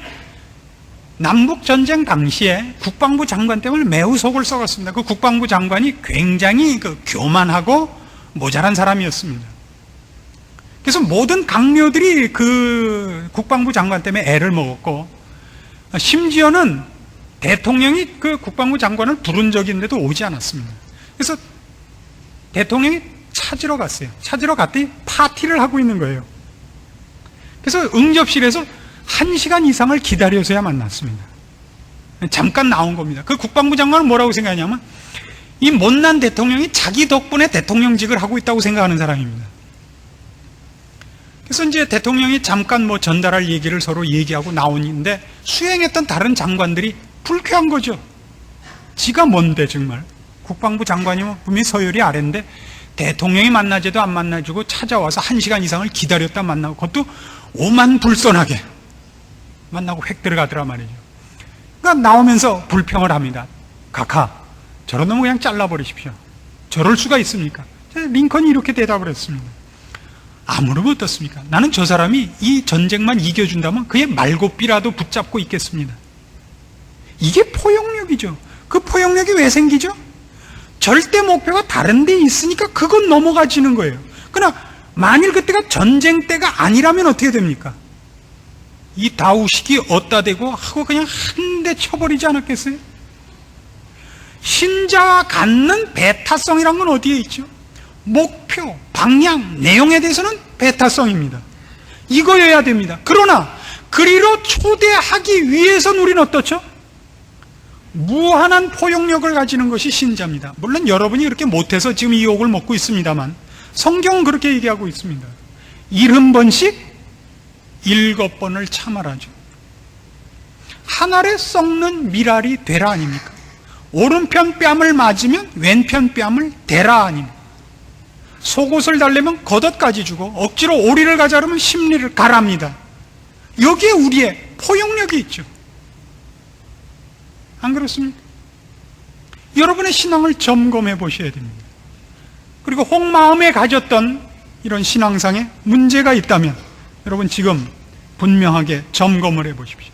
남북전쟁 당시에 국방부 장관 때문에 매우 속을 썩었습니다. 그 국방부 장관이 굉장히 교만하고 모자란 사람이었습니다. 그래서 모든 강요들이 그 국방부 장관 때문에 애를 먹었고, 심지어는 대통령이 그 국방부 장관을 부른 적이 있는데도 오지 않았습니다. 그래서 대통령이 찾으러 갔어요. 찾으러 갔더니 파티를 하고 있는 거예요. 그래서 응접실에서 1시간 이상을 기다려서야 만났습니다. 잠깐 나온 겁니다. 그 국방부 장관은 뭐라고 생각하냐면, 이 못난 대통령이 자기 덕분에 대통령직을 하고 있다고 생각하는 사람입니다. 그래서 이제 대통령이 잠깐 뭐 전달할 얘기를 서로 얘기하고 나오는데, 수행했던 다른 장관들이 불쾌한 거죠. 지가 뭔데 정말. 국방부 장관이면 분명히 서열이 아래인데 대통령이 만나지도 안 만나주고 찾아와서 1시간 이상을 기다렸다 만나고, 그것도 오만불손하게 만나고 획 들어가더라 말이죠. 그러니까 나오면서 불평을 합니다. 각하, 저런 놈은 그냥 잘라버리십시오. 저럴 수가 있습니까? 링컨이 이렇게 대답을 했습니다. 아무르면 어떻습니까? 나는 저 사람이 이 전쟁만 이겨준다면 그의 말고삐라도 붙잡고 있겠습니다. 이게 포용력이죠. 그 포용력이 왜 생기죠? 절대 목표가 다른 데 있으니까 그건 넘어가지는 거예요. 그러나 만일 그때가 전쟁 때가 아니라면 어떻게 됩니까? 이 다우식이 어디다 대고 하고 그냥 한 대 쳐버리지 않았겠어요? 신자와 갖는 배타성이란 건 어디에 있죠? 목표, 방향, 내용에 대해서는 배타성입니다. 이거여야 됩니다. 그러나 그리로 초대하기 위해서는 우리는 어떻죠? 무한한 포용력을 가지는 것이 신자입니다. 물론 여러분이 그렇게 못해서 지금 이 욕을 먹고 있습니다만, 성경은 그렇게 얘기하고 있습니다. 70번씩 7번을 참아라죠. 한 알에 썩는 미랄이 되라 아닙니까? 오른편 뺨을 맞으면 왼편 뺨을 대라 아닙니까? 속옷을 달래면 겉옷까지 주고 억지로 오리를 가자 그러면 심리를 가랍니다. 여기에 우리의 포용력이 있죠. 안 그렇습니까? 여러분의 신앙을 점검해 보셔야 됩니다. 그리고 혹마음에 가졌던 이런 신앙상에 문제가 있다면 여러분 지금 분명하게 점검을 해 보십시오.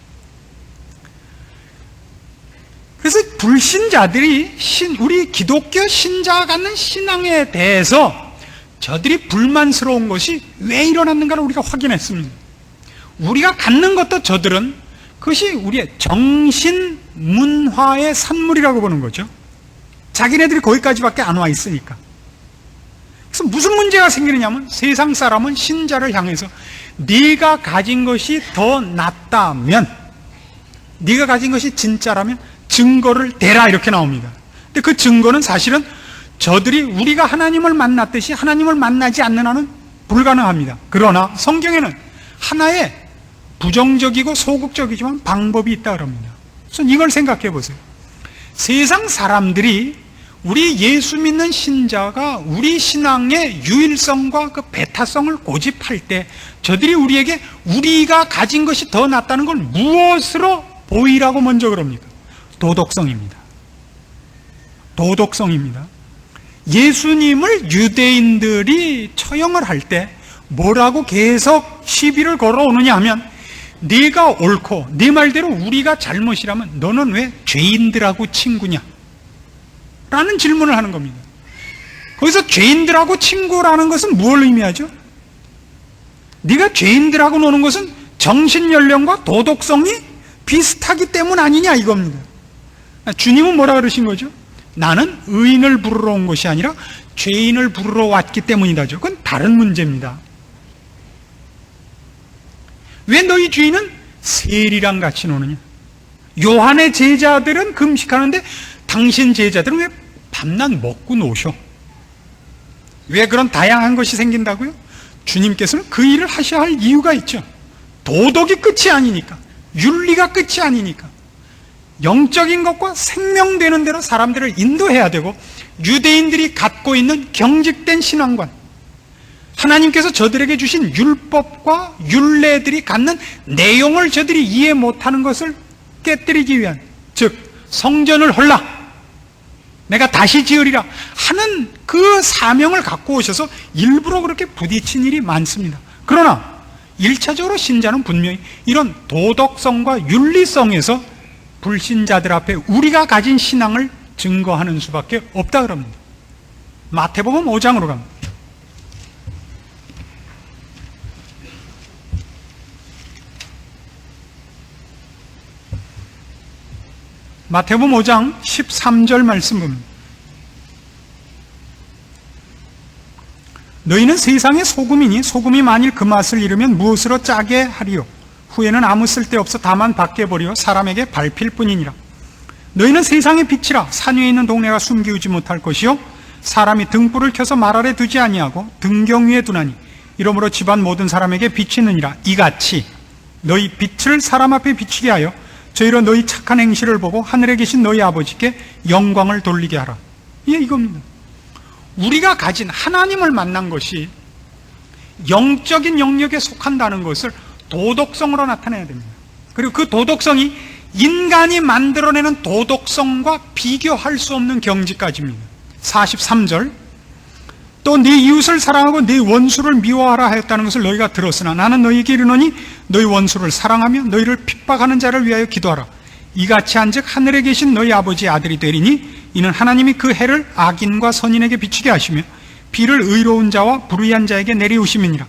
그래서 불신자들이 우리 기독교 신자가 갖는 신앙에 대해서 저들이 불만스러운 것이 왜 일어났는가를 우리가 확인했습니다. 우리가 갖는 것도 저들은 그것이 우리의 정신 문화의 산물이라고 보는 거죠. 자기네들이 거기까지밖에 안 와 있으니까. 그래서 무슨 문제가 생기느냐면, 세상 사람은 신자를 향해서 네가 가진 것이 더 낫다면, 네가 가진 것이 진짜라면 증거를 대라 이렇게 나옵니다. 근데 그 증거는 사실은 저들이 우리가 하나님을 만났듯이 하나님을 만나지 않는 한은 불가능합니다. 그러나 성경에는 하나의 부정적이고 소극적이지만 방법이 있다 그럽니다. 그래서 이걸 생각해 보세요. 세상 사람들이 우리 예수 믿는 신자가 우리 신앙의 유일성과 그 배타성을 고집할 때 저들이 우리에게 우리가 가진 것이 더 낫다는 걸 무엇으로 보이라고 먼저 그럽니까? 도덕성입니다. 도덕성입니다. 예수님을 유대인들이 처형을 할 때 뭐라고 계속 시비를 걸어오느냐 하면, 네가 옳고 네 말대로 우리가 잘못이라면 너는 왜 죄인들하고 친구냐? 라는 질문을 하는 겁니다. 거기서 죄인들하고 친구라는 것은 무엇을 의미하죠? 네가 죄인들하고 노는 것은 정신연령과 도덕성이 비슷하기 때문 아니냐 이겁니다. 주님은 뭐라 그러신 거죠? 나는 의인을 부르러 온 것이 아니라 죄인을 부르러 왔기 때문이다죠. 그건 다른 문제입니다. 왜 너희 주인은 세리랑 같이 노느냐? 요한의 제자들은 금식하는데 당신 제자들은 왜 밤낮 먹고 노셔? 왜 그런 다양한 것이 생긴다고요? 주님께서는 그 일을 하셔야 할 이유가 있죠. 도덕이 끝이 아니니까, 윤리가 끝이 아니니까, 영적인 것과 생명되는 대로 사람들을 인도해야 되고, 유대인들이 갖고 있는 경직된 신앙관, 하나님께서 저들에게 주신 율법과 율례들이 갖는 내용을 저들이 이해 못하는 것을 깨뜨리기 위한, 즉 성전을 헐라, 내가 다시 지으리라 하는 그 사명을 갖고 오셔서 일부러 그렇게 부딪힌 일이 많습니다. 그러나 1차적으로 신자는 분명히 이런 도덕성과 윤리성에서 불신자들 앞에 우리가 가진 신앙을 증거하는 수밖에 없다 그럽니다. 마태복음 5장으로 갑니다. 마태복음 5장 13절 말씀 봅니다. 너희는 세상의 소금이니 소금이 만일 그 맛을 잃으면 무엇으로 짜게 하리요? 후에는 아무 쓸데없어 다만 밖에 버리어 사람에게 밟힐 뿐이니라. 너희는 세상의 빛이라. 산 위에 있는 동네가 숨기우지 못할 것이요 사람이 등불을 켜서 말 아래 두지 아니하고 등경 위에 두나니 이러므로 집안 모든 사람에게 비치느니라. 이같이 너희 빛을 사람 앞에 비치게 하여 저희로 너희 착한 행실을 보고 하늘에 계신 너희 아버지께 영광을 돌리게 하라. 예, 이겁니다. 우리가 가진 하나님을 만난 것이 영적인 영역에 속한다는 것을 도덕성으로 나타내야 됩니다. 그리고 그 도덕성이 인간이 만들어내는 도덕성과 비교할 수 없는 경지까지입니다. 43절, 또 네 이웃을 사랑하고 네 원수를 미워하라 하였다는 것을 너희가 들었으나 나는 너희에게 이르노니 너희 원수를 사랑하며 너희를 핍박하는 자를 위하여 기도하라. 이같이 한즉 하늘에 계신 너희 아버지의 아들이 되리니 이는 하나님이 그 해를 악인과 선인에게 비추게 하시며 비를 의로운 자와 불의한 자에게 내리우심이니라.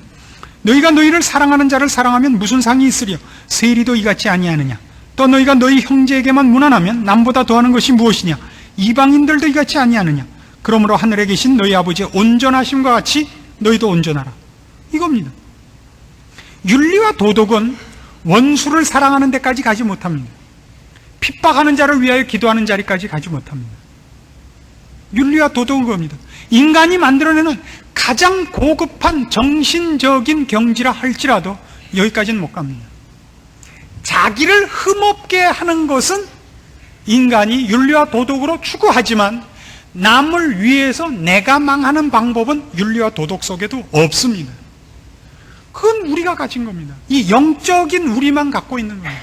너희가 너희를 사랑하는 자를 사랑하면 무슨 상이 있으리요? 세리도 이같이 아니하느냐? 또 너희가 너희 형제에게만 무난하면 남보다 더하는 것이 무엇이냐? 이방인들도 이같이 아니하느냐? 그러므로 하늘에 계신 너희 아버지의 온전하심과 같이 너희도 온전하라. 이겁니다. 윤리와 도덕은 원수를 사랑하는 데까지 가지 못합니다. 핍박하는 자를 위하여 기도하는 자리까지 가지 못합니다. 윤리와 도덕은 겁니다. 인간이 만들어내는 가장 고급한 정신적인 경지라 할지라도 여기까지는 못 갑니다. 자기를 흠없게 하는 것은 인간이 윤리와 도덕으로 추구하지만 남을 위해서 내가 망하는 방법은 윤리와 도덕 속에도 없습니다. 그건 우리가 가진 겁니다. 이 영적인 우리만 갖고 있는 겁니다.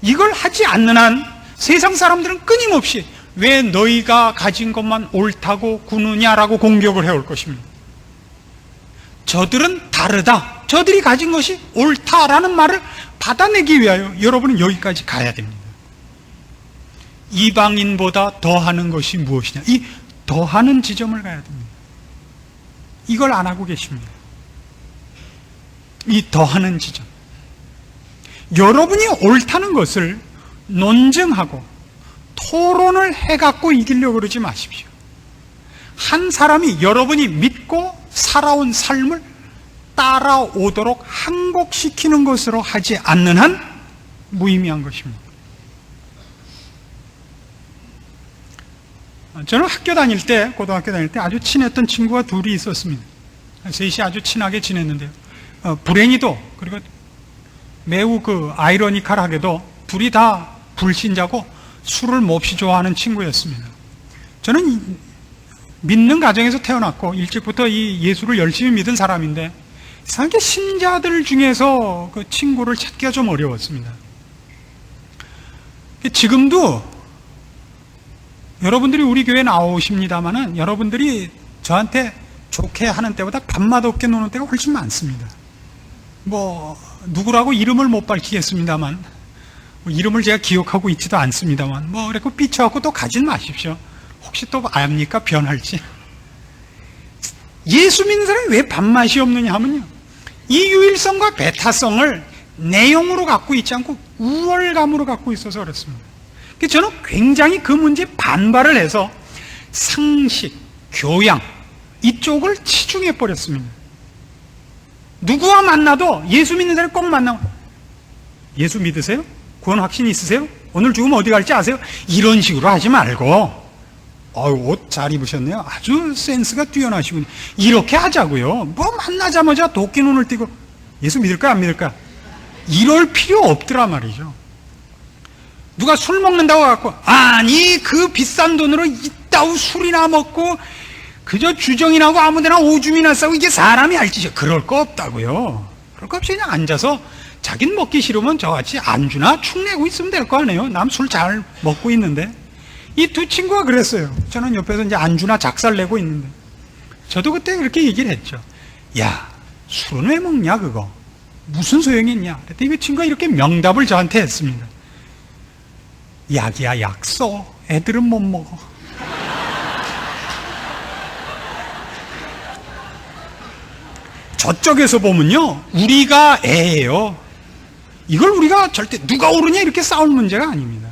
이걸 하지 않는 한 세상 사람들은 끊임없이 왜 너희가 가진 것만 옳다고 구느냐라고 공격을 해올 것입니다. 저들은 다르다, 저들이 가진 것이 옳다라는 말을 받아내기 위하여 여러분은 여기까지 가야 됩니다. 이방인보다 더하는 것이 무엇이냐, 이 더하는 지점을 가야 됩니다. 이걸 안 하고 계십니다. 이 더하는 지점, 여러분이 옳다는 것을 논증하고 토론을 해갖고 이기려고 그러지 마십시오. 한 사람이 여러분이 믿고 살아온 삶을 따라오도록 항복시키는 것으로 하지 않는 한 무의미한 것입니다. 저는 학교 다닐 때, 고등학교 다닐 때 아주 친했던 친구가 둘이 있었습니다. 셋이 아주 친하게 지냈는데요. 불행히도, 그리고 매우 아이러니컬하게도 둘이 다 불신자고 술을 몹시 좋아하는 친구였습니다. 저는 믿는 가정에서 태어났고 일찍부터 이 예수를 열심히 믿은 사람인데 이상하게 신자들 중에서 그 친구를 찾기가 좀 어려웠습니다. 지금도 여러분들이 우리 교회에 나오십니다만은 여러분들이 저한테 좋게 하는 때보다 밥맛 없게 노는 때가 훨씬 많습니다. 누구라고 이름을 못 밝히겠습니다만, 이름을 제가 기억하고 있지도 않습니다만, 그래고 삐쳐갖고 또 가진 마십시오. 혹시 또 압니까? 변할지. 예수 믿는 사람이 왜 밥맛이 없느냐 하면요, 이 유일성과 배타성을 내용으로 갖고 있지 않고 우월감으로 갖고 있어서 그렇습니다. 저는 굉장히 그 문제에 반발을 해서 상식, 교양 이쪽을 치중해 버렸습니다. 누구와 만나도 예수 믿는 사람이 꼭 만나고, 예수 믿으세요? 구원 확신 있으세요? 오늘 죽으면 어디 갈지 아세요? 이런 식으로 하지 말고, 옷 잘 입으셨네요. 아주 센스가 뛰어나시군요. 이렇게 하자고요. 뭐 만나자마자 도끼 눈을 띄고 예수 믿을까 안 믿을까? 이럴 필요 없더라 말이죠. 누가 술 먹는다고 갖고, 아니 그 비싼 돈으로 이따우 술이나 먹고 그저 주정이 나고 아무데나 오줌이나 싸고 이게 사람이 할 짓이야. 그럴 거 없다고요. 그럴 거 없이 그냥 앉아서 자긴 먹기 싫으면 저같이 안주나 축 내고 있으면 될 거 아니에요. 남 술 잘 먹고 있는데. 이 두 친구가 그랬어요. 저는 옆에서 이제 안주나 작살 내고 있는데, 저도 그때 그렇게 얘기를 했죠. 야, 술은 왜 먹냐 그거? 무슨 소용이 있냐? 그랬더니 그 친구가 이렇게 명답을 저한테 했습니다. 약이야 약써. 애들은 못 먹어. 저쪽에서 보면요, 우리가 애예요. 이걸 우리가 절대 누가 옳으냐 이렇게 싸울 문제가 아닙니다.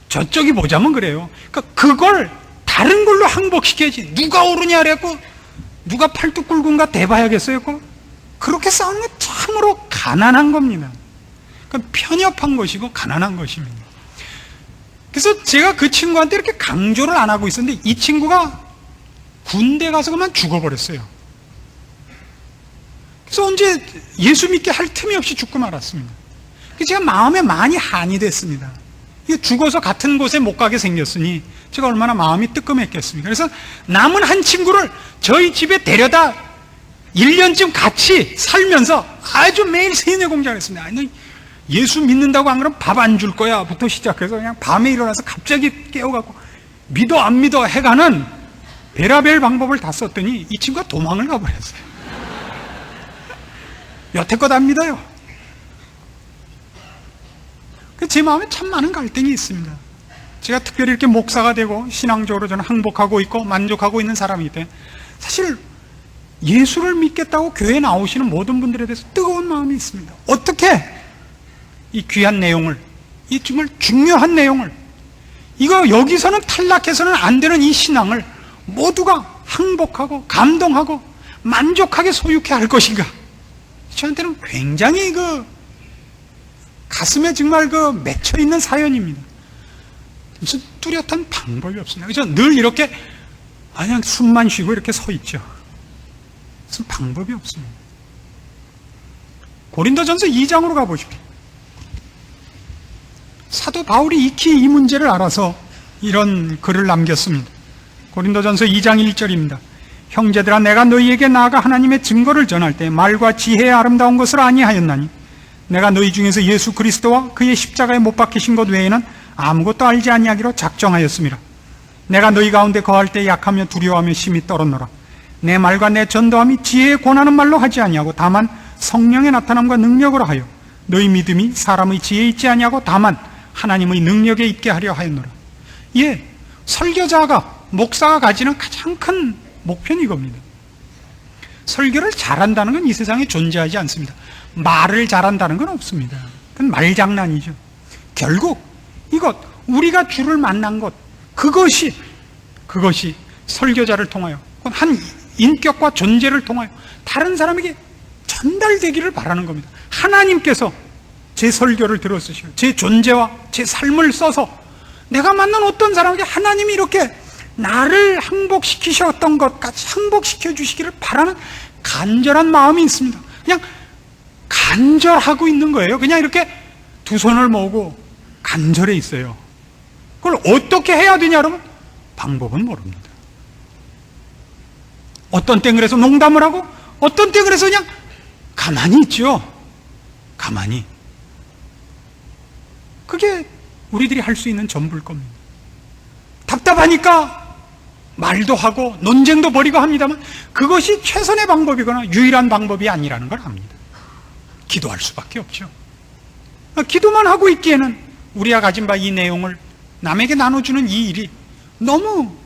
저쪽이 보자면 그래요. 그러니까 그걸 다른 걸로 항복시켜야지. 누가 옳으냐 그래갖고 누가 팔뚝 굵은가 대봐야겠어요. 그렇게 싸우는 건 참으로 가난한 겁니다. 그러니까 편협한 것이고 가난한 것입니다. 그래서 제가 그 친구한테 이렇게 강조를 안 하고 있었는데, 이 친구가 군대 가서 그만 죽어버렸어요. 그래서 언제 예수 믿게 할 틈이 없이 죽고 말았습니다. 그래서 제가 마음에 많이 한이 됐습니다. 죽어서 같은 곳에 못 가게 생겼으니 제가 얼마나 마음이 뜨끔했겠습니까? 그래서 남은 한 친구를 저희 집에 데려다 1년쯤 같이 살면서 아주 매일 세뇌 공작을 했습니다. 아니, 예수 믿는다고 안 그러면 밥 안 줄 거야 부터 시작해서 그냥 밤에 일어나서 갑자기 깨워갖고 믿어 안 믿어 해가는 베라벨 방법을 다 썼더니 이 친구가 도망을 가버렸어요. 여태껏 안 믿어요. 제 마음에 참 많은 갈등이 있습니다. 제가 특별히 이렇게 목사가 되고 신앙적으로 저는 항복하고 있고 만족하고 있는 사람이기 때문에 사실 예수를 믿겠다고 교회에 나오시는 모든 분들에 대해서 뜨거운 마음이 있습니다. 어떻게 이 귀한 내용을, 이 정말 중요한 내용을, 이거 여기서는 탈락해서는 안 되는 이 신앙을 모두가 항복하고 감동하고 만족하게 소유케 할 것인가? 저한테는 굉장히 가슴에 정말 맺혀 있는 사연입니다. 무슨 뚜렷한 방법이 없습니다. 그래서 늘 이렇게 그냥 숨만 쉬고 이렇게 서 있죠. 무슨 방법이 없습니다. 고린도전서 2장으로 가보십시오. 사도 바울이 익히 이 문제를 알아서 이런 글을 남겼습니다. 고린도전서 2장 1절입니다. 형제들아, 내가 너희에게 나아가 하나님의 증거를 전할 때 말과 지혜의 아름다운 것을 아니하였나니 내가 너희 중에서 예수 그리스도와 그의 십자가에 못 박히신 것 외에는 아무것도 알지 아니하기로 작정하였습니다. 내가 너희 가운데 거할 때 약하며 두려워하며 심히 떨었노라. 내 말과 내 전도함이 지혜에 권하는 말로 하지 아니하고 다만 성령의 나타남과 능력으로 하여 너희 믿음이 사람의 지혜에 있지 아니하고 다만 하나님의 능력에 있게 하려 하였노라. 예, 설교자가, 목사가 가지는 가장 큰 목표는 이겁니다. 설교를 잘한다는 건 이 세상에 존재하지 않습니다. 말을 잘한다는 건 없습니다. 그건 말장난이죠. 결국 이것, 우리가 주를 만난 것, 그것이 설교자를 통하여, 한 인격과 존재를 통하여 다른 사람에게 전달되기를 바라는 겁니다. 하나님께서 제 설교를 들었으시고 제 존재와 제 삶을 써서 내가 만난 어떤 사람에게 하나님이 이렇게 나를 항복시키셨던 것까지 항복시켜 주시기를 바라는 간절한 마음이 있습니다. 그냥 간절하고 있는 거예요. 그냥 이렇게 두 손을 모으고 간절해 있어요. 그걸 어떻게 해야 되냐 그러면 방법은 모릅니다. 어떤 때 그래서 농담을 하고 어떤 때 그래서 그냥 가만히 있죠. 가만히. 그게 우리들이 할 수 있는 전부일 겁니다. 답답하니까 말도 하고 논쟁도 벌이고 합니다만 그것이 최선의 방법이거나 유일한 방법이 아니라는 걸 압니다. 기도할 수밖에 없죠. 기도만 하고 있기에는 우리가 가진 바 이 내용을 남에게 나눠주는 이 일이 너무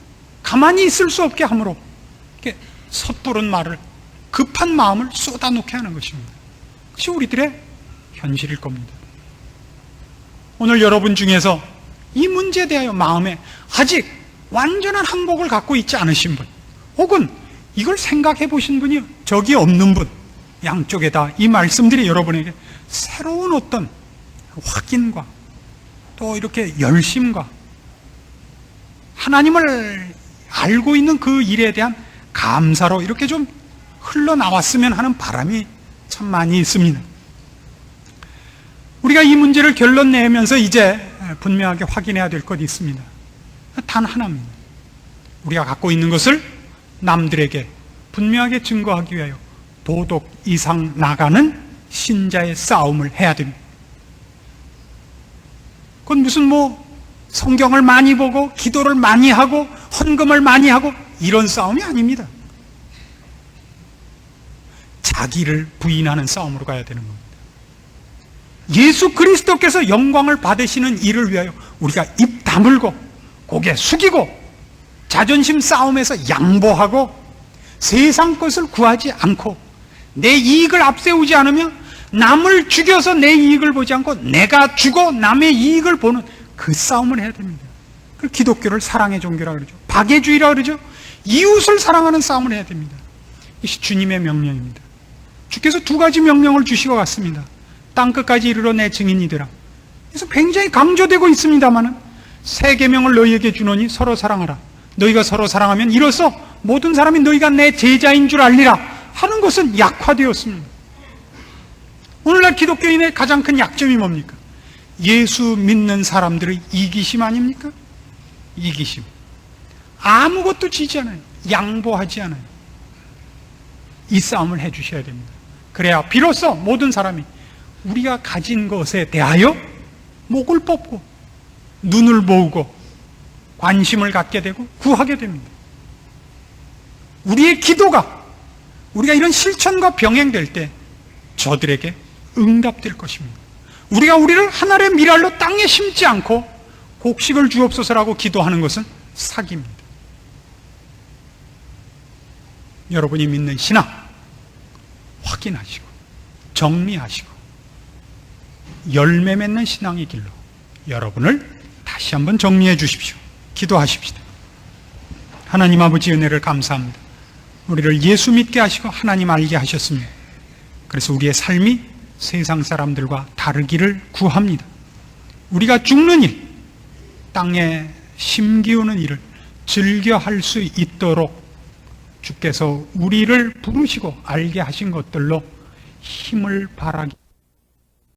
가만히 있을 수 없게 함으로 이렇게 섣부른 말을, 급한 마음을 쏟아놓게 하는 것입니다. 그것이 우리들의 현실일 겁니다. 오늘 여러분 중에서 이 문제에 대하여 마음에 아직 완전한 항복을 갖고 있지 않으신 분, 혹은 이걸 생각해 보신 분이 적이 없는 분, 양쪽에 다 이 말씀들이 여러분에게 새로운 어떤 확인과 또 이렇게 열심과 하나님을 알고 있는 그 일에 대한 감사로 이렇게 좀 흘러나왔으면 하는 바람이 참 많이 있습니다. 우리가 이 문제를 결론 내면서 이제 분명하게 확인해야 될 것이 있습니다. 단 하나입니다. 우리가 갖고 있는 것을 남들에게 분명하게 증거하기 위하여 도덕 이상 나가는 신자의 싸움을 해야 됩니다. 그건 무슨 성경을 많이 보고 기도를 많이 하고 헌금을 많이 하고 이런 싸움이 아닙니다. 자기를 부인하는 싸움으로 가야 되는 겁니다. 예수 그리스도께서 영광을 받으시는 일을 위하여 우리가 입 다물고 고개 숙이고 자존심 싸움에서 양보하고 세상 것을 구하지 않고 내 이익을 앞세우지 않으면 남을 죽여서 내 이익을 보지 않고 내가 죽어 남의 이익을 보는 그 싸움을 해야 됩니다. 그 기독교를 사랑의 종교라 그러죠. 박애주의라 그러죠. 이웃을 사랑하는 싸움을 해야 됩니다. 이것이 주님의 명령입니다. 주께서 두 가지 명령을 주시고 갔습니다. 땅끝까지 이르러 내 증인이 되라. 그래서 굉장히 강조되고 있습니다마는 세 계명을 너희에게 주노니 서로 사랑하라. 너희가 서로 사랑하면 이로써 모든 사람이 너희가 내 제자인 줄 알리라 하는 것은 약화되었습니다. 오늘날 기독교인의 가장 큰 약점이 뭡니까? 예수 믿는 사람들의 이기심 아닙니까? 이기심. 아무것도 지지 않아요. 양보하지 않아요. 이 싸움을 해주셔야 됩니다. 그래야 비로소 모든 사람이 우리가 가진 것에 대하여 목을 뽑고 눈을 모으고 관심을 갖게 되고 구하게 됩니다. 우리의 기도가 우리가 이런 실천과 병행될 때 저들에게 응답될 것입니다. 우리가 우리를 하늘의 미랄로 땅에 심지 않고 곡식을 주옵소서라고 기도하는 것은 사기입니다. 여러분이 믿는 신앙 확인하시고 정리하시고 열매 맺는 신앙의 길로 여러분을 다시 한번 정리해 주십시오. 기도하십시다. 하나님 아버지 은혜를 감사합니다. 우리를 예수 믿게 하시고 하나님 알게 하셨습니다. 그래서 우리의 삶이 세상 사람들과 다르기를 구합니다. 우리가 죽는 일, 땅에 심기우는 일을 즐겨 할 수 있도록 주께서 우리를 부르시고 알게 하신 것들로 힘을 발하기